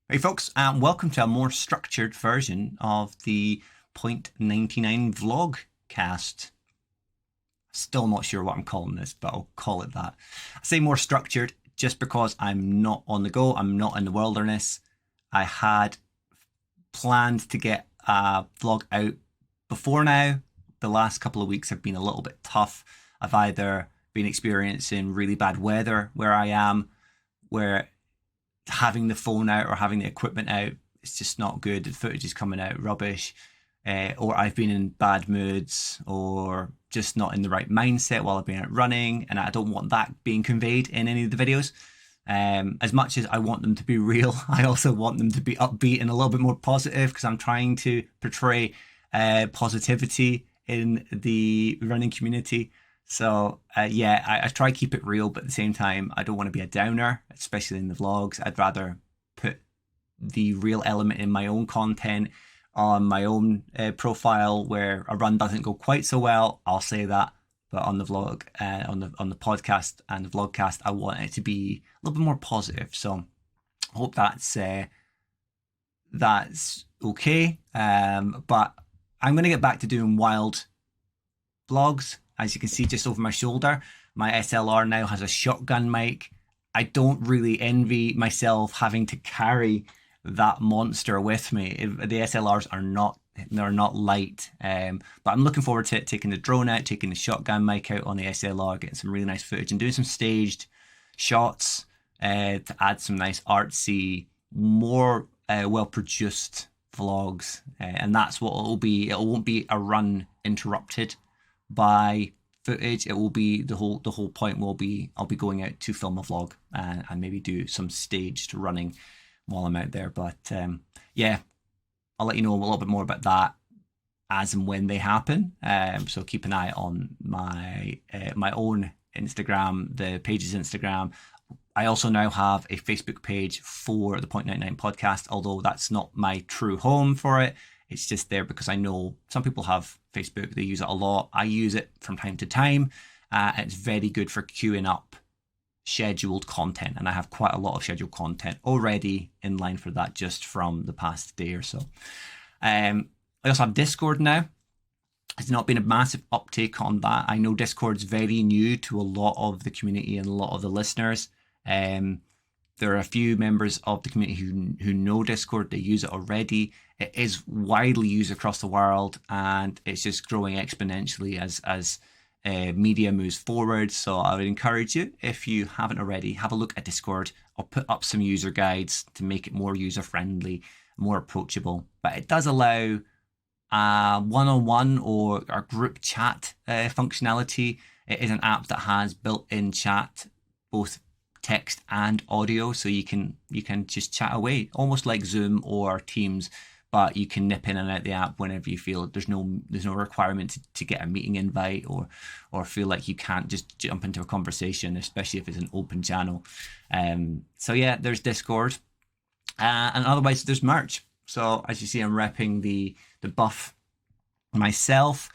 Hey folks, and welcome to a more structured version of the Point 99 Vlogcast. Still not sure what I'm calling this, but I'll call it that. I say more structured just because I'm not on the go, I'm not in the wilderness. I had planned to get a vlog out before now. The last couple of weeks have been a little bit tough. I've either been experiencing really bad weather where I am, where having the phone out or having the equipment out, it's just not good. The footage is coming out rubbish, or I've been in bad moods or just not in the right mindset while I've been out running, and I don't want that being conveyed in any of the videos. As much as I want them to be real, I also want them to be upbeat and a little bit more positive because I'm trying to portray positivity in the running community. So I try to keep it real, but at the same time, I don't want to be a downer, especially in the vlogs. I'd rather put the real element in my own content on my own profile where a run doesn't go quite so well. I'll say that, but on the vlog, on the podcast and the vlogcast, I want it to be a little bit more positive. So I hope that's okay. But I'm going to get back to doing wild vlogs. As you can see just over my shoulder, my SLR now has a shotgun mic. I don't really envy myself having to carry that monster with me. The SLRs they're not light, but I'm looking forward to taking the drone out, taking the shotgun mic out on the SLR, getting some really nice footage and doing some staged shots to add some nice artsy, more well-produced vlogs, and that's what it'll be. It won't be a run interrupted by footage. It will be the whole point will be I'll be going out to film a vlog and maybe do some staged running while I'm out there. But I'll let you know a little bit more about that as and when they happen. So keep an eye on my own Instagram, the page's Instagram. I also now have a Facebook page for the Point 99 podcast, although that's not my true home for it. It's just there because I know some people have Facebook. They use it a lot. I use it from time to time. And it's very good for queuing up scheduled content. And I have quite a lot of scheduled content already in line for that just from the past day or so. I also have Discord now. There's not been a massive uptake on that. I know Discord's very new to a lot of the community and a lot of the listeners. There are a few members of the community who know Discord. They use it already. It is widely used across the world, and it's just growing exponentially as media moves forward. So I would encourage you, if you haven't already, have a look at Discord. I'll put up some user guides to make it more user-friendly, more approachable. But it does allow one-on-one or a group chat functionality. It is an app that has built-in chat, both text and audio, so you can just chat away, almost like Zoom or Teams, but you can nip in and out the app whenever you feel. There's no requirement to get a meeting invite or feel like you can't just jump into a conversation, especially if it's an open channel. So yeah, there's Discord, and otherwise there's merch. So as you see, I'm repping the buff myself.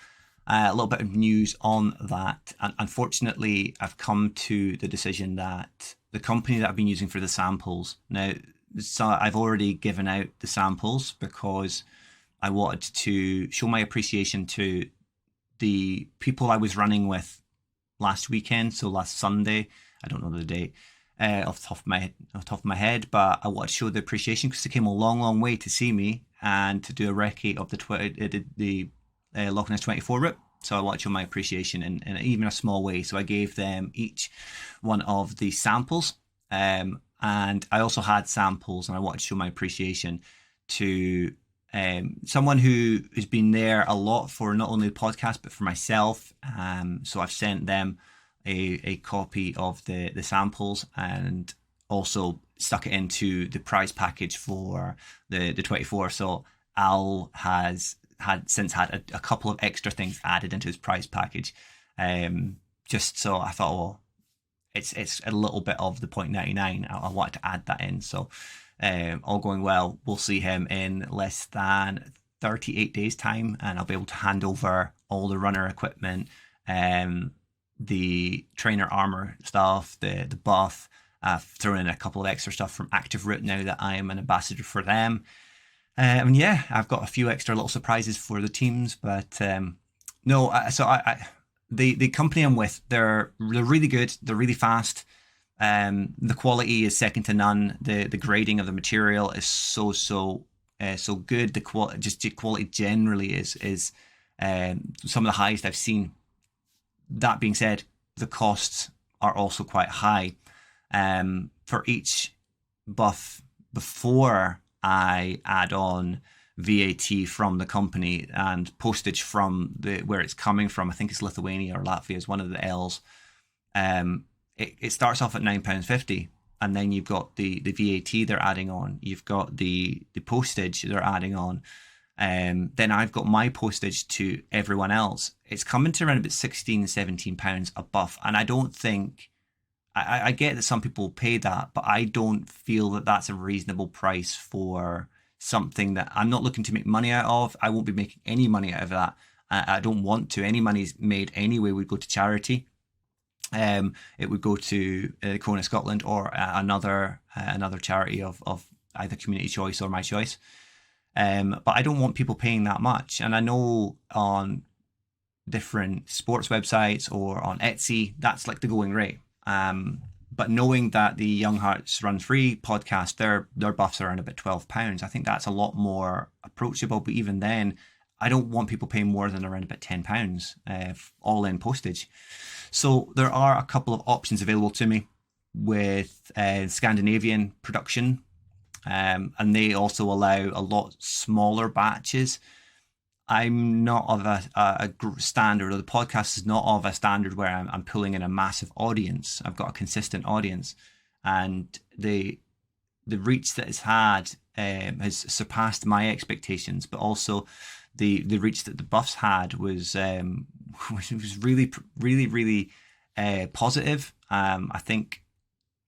A little bit of news on that. And unfortunately, I've come to the decision that the company that I've been using for the samples, now, so I've already given out the samples because I wanted to show my appreciation to the people I was running with last weekend, so last Sunday. I don't know the date off the top of my head, but I wanted to show the appreciation because they came a long way to see me and to do a recce of the Loch Ness 24 route. So I want to show my appreciation in even a small way. So I gave them each one of the samples. And I also had samples, and I wanted to show my appreciation to someone who has been there a lot for not only the podcast, but for myself. So I've sent them a copy of the samples and also stuck it into the prize package for the 24. So Al has since had a couple of extra things added into his prize package, just so I thought, well, it's a little bit of the Point 99. I wanted to add that in. So all going well, we'll see him in less than 38 days time, and I'll be able to hand over all the runner equipment, the trainer armor stuff, the buff, I've thrown in a couple of extra stuff from Active Root now that I am an ambassador for them. And yeah, I've got a few extra little surprises for the teams, but no. The company I'm with, they're really good. They're really fast. The quality is second to none. The grading of the material is so good. The quality generally is some of the highest I've seen. That being said, the costs are also quite high. For each buff before I add on VAT from the company and postage from where it's coming from, I think it's Lithuania or Latvia is one of the L's. It starts off at £9.50, and then you've got the VAT they're adding on. You've got the postage they're adding on. Then I've got my postage to everyone else. It's coming to around about £16-17 a buff, and I don't think I get that some people pay that, but I don't feel that that's a reasonable price for something that I'm not looking to make money out of. I won't be making any money out of that. I don't want to. Any money's made anyway would go to charity. It would go to Kona Scotland or another charity of either Community Choice or My Choice. But I don't want people paying that much. And I know on different sports websites or on Etsy, that's like the going rate. But knowing that the Young Hearts Run Free podcast, their buffs are around about £12, I think that's a lot more approachable. But even then, I don't want people paying more than around about £10 all in postage. So there are a couple of options available to me with Scandinavian production, and they also allow a lot smaller batches. I'm not of a standard, or the podcast is not of a standard where I'm pulling in a massive audience. I've got a consistent audience, and the reach that it's had has surpassed my expectations. But also, the reach that the buffs had was really positive. I think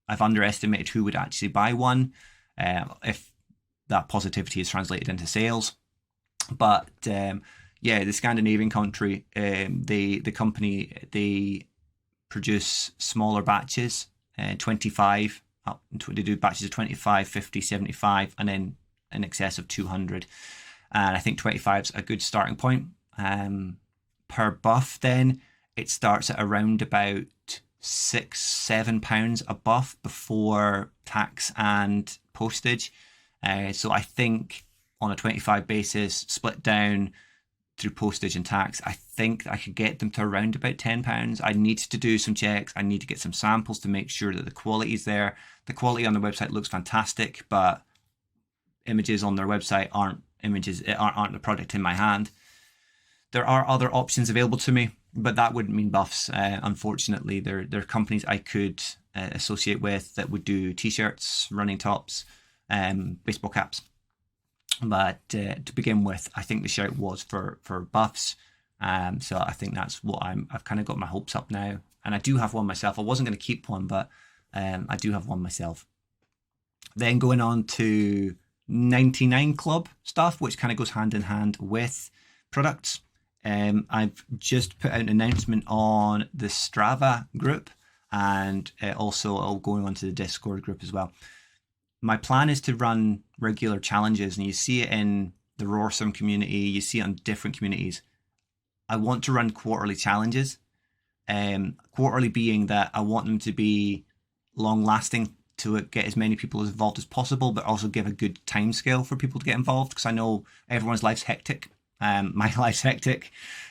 I've underestimated who would actually buy one, if that positivity is translated into sales. But the Scandinavian country, the company, they produce smaller batches, 25 up. They do batches of 25, 50, 75, and then in excess of 200. And I think 25 is a good starting point. Per buff, then it starts at around about £6-7 a buff before tax and postage. So I think on a 25 basis, split down through postage and tax, I think I could get them to around about £10. I need to do some checks. I need to get some samples to make sure that the quality is there. The quality on the website looks fantastic, but images on their website aren't the product in my hand. There are other options available to me, but that wouldn't mean buffs. Unfortunately, there are companies I could associate with that would do t-shirts, running tops, baseball caps. But to begin with, I think the shout was for buffs. So I think that's what I've kind of got my hopes up now. And I do have one myself. I wasn't going to keep one, but I do have one myself. Then going on to 99 Club stuff, which kind of goes hand in hand with products. I've just put out an announcement on the Strava group, and also going onto the Discord group as well. My plan is to run regular challenges, and you see it in the Roarsome community, you see it on different communities. I want to run quarterly challenges. Quarterly being that I want them to be long lasting to get as many people involved as possible, but also give a good time scale for people to get involved, because I know everyone's life's hectic. My life's hectic,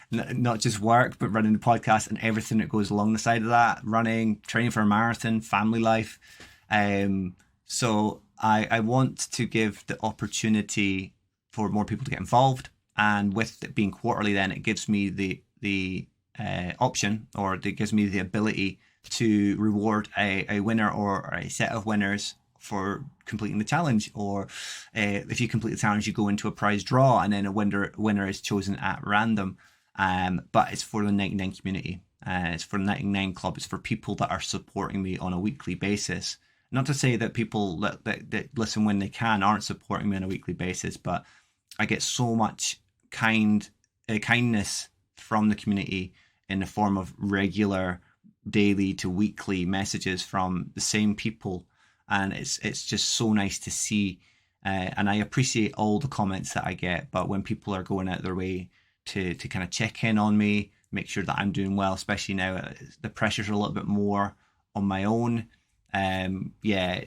not just work, but running the podcast and everything that goes along the side of that, running, training for a marathon, family life. So I want to give the opportunity for more people to get involved. And with it being quarterly, then it gives me the option, or it gives me the ability to reward a winner or a set of winners for completing the challenge. Or if you complete the challenge, you go into a prize draw, and then a winner is chosen at random. But it's for the 99 community. It's for the 99 Club. It's for people that are supporting me on a weekly basis. Not to say that people that listen when they can aren't supporting me on a weekly basis, but I get so much kindness from the community in the form of regular daily to weekly messages from the same people, and it's just so nice to see. And I appreciate all the comments that I get, but when people are going out their way to kind of check in on me, make sure that I'm doing well, especially now the pressures are a little bit more on my own. Yeah,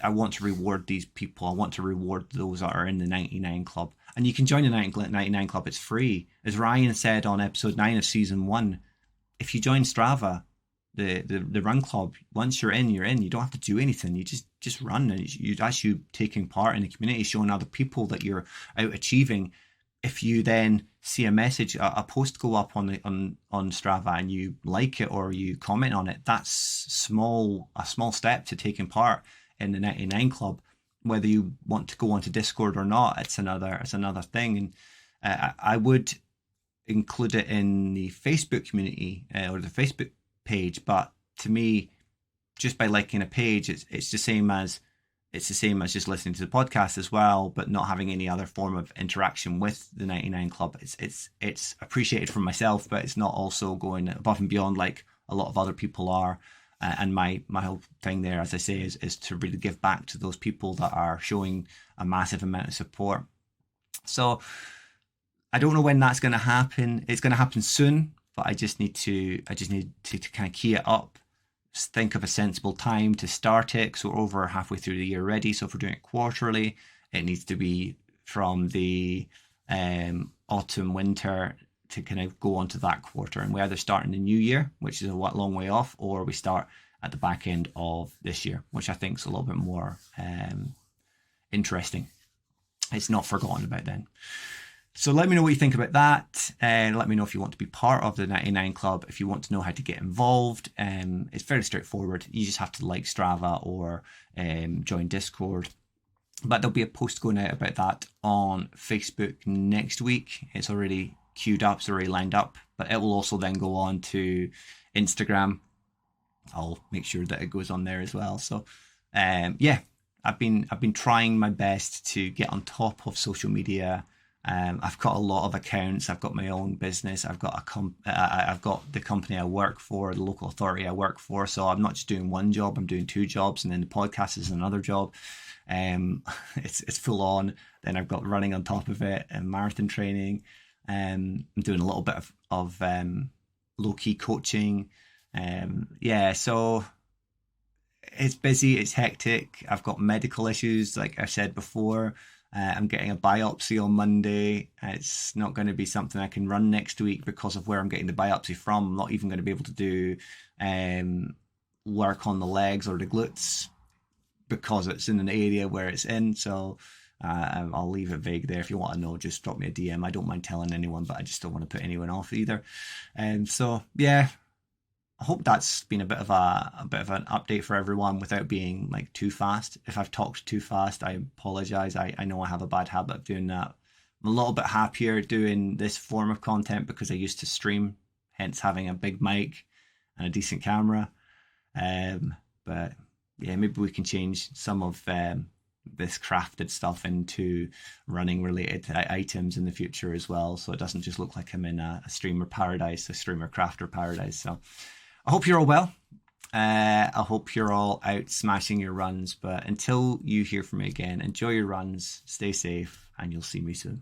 I want to reward these people. I want to reward those that are in the 99 Club. And you can join the 99 Club. It's free. As Ryan said on episode 9 of season 1, if you join Strava, the run club, once you're in, you're in. You don't have to do anything. You just run, and that's you taking part in the community, showing other people that you're out achieving. If you then see a message, a post go up on Strava, and you like it or you comment on it, that's a small step to taking part in the 99 Club. Whether you want to go onto Discord or not, it's another thing. And I would include it in the Facebook community or the Facebook page, but to me, just by liking a page, it's the same as just listening to the podcast as well, but not having any other form of interaction with the 99 Club. It's appreciated from myself, but it's not also going above and beyond like a lot of other people are. And my whole thing there, as I say, is to really give back to those people that are showing a massive amount of support. So I don't know when that's going to happen. It's going to happen soon, but I just need to kind of key it up. Just think of a sensible time to start it, because we're over halfway through the year already. So if we're doing it quarterly, it needs to be from the autumn, winter to kind of go on to that quarter. And we either start in the new year, which is a long way off, or we start at the back end of this year, which I think is a little bit more interesting. It's not forgotten about then. So let me know what you think about that, and let me know if you want to be part of the 99 Club. If you want to know how to get involved, it's fairly straightforward. You just have to like Strava or join Discord. But there'll be a post going out about that on Facebook next week. It's already queued up, it's already lined up, but it will also then go on to Instagram. I'll make sure that it goes on there as well. So yeah, I've been trying my best to get on top of social media. I've got a lot of accounts. I've got my own business. I've got I've got the company I work for, the local authority I work for. So I'm not just doing one job. I'm doing 2 jobs, and then the podcast is another job. It's full on. Then I've got running on top of it and marathon training. I'm doing a little bit of low key coaching. Yeah, so it's busy. It's hectic. I've got medical issues, like I said before. I'm getting a biopsy on Monday. It's not going to be something I can run next week because of where I'm getting the biopsy from. I'm not even going to be able to do work on the legs or the glutes because it's in an area where it's in. So I'll leave it vague there. If you want to know, just drop me a DM. I don't mind telling anyone, but I just don't want to put anyone off either. So yeah, I hope that's been a bit of an update for everyone without being like too fast. If I've talked too fast, I apologize. I know I have a bad habit of doing that. I'm a little bit happier doing this form of content because I used to stream, hence having a big mic and a decent camera. But yeah, maybe we can change some of this crafted stuff into running related items in the future as well, so it doesn't just look like I'm in a streamer paradise, a streamer crafter paradise. So I hope you're all well. I hope you're all out smashing your runs, but until you hear from me again, enjoy your runs, stay safe, and you'll see me soon.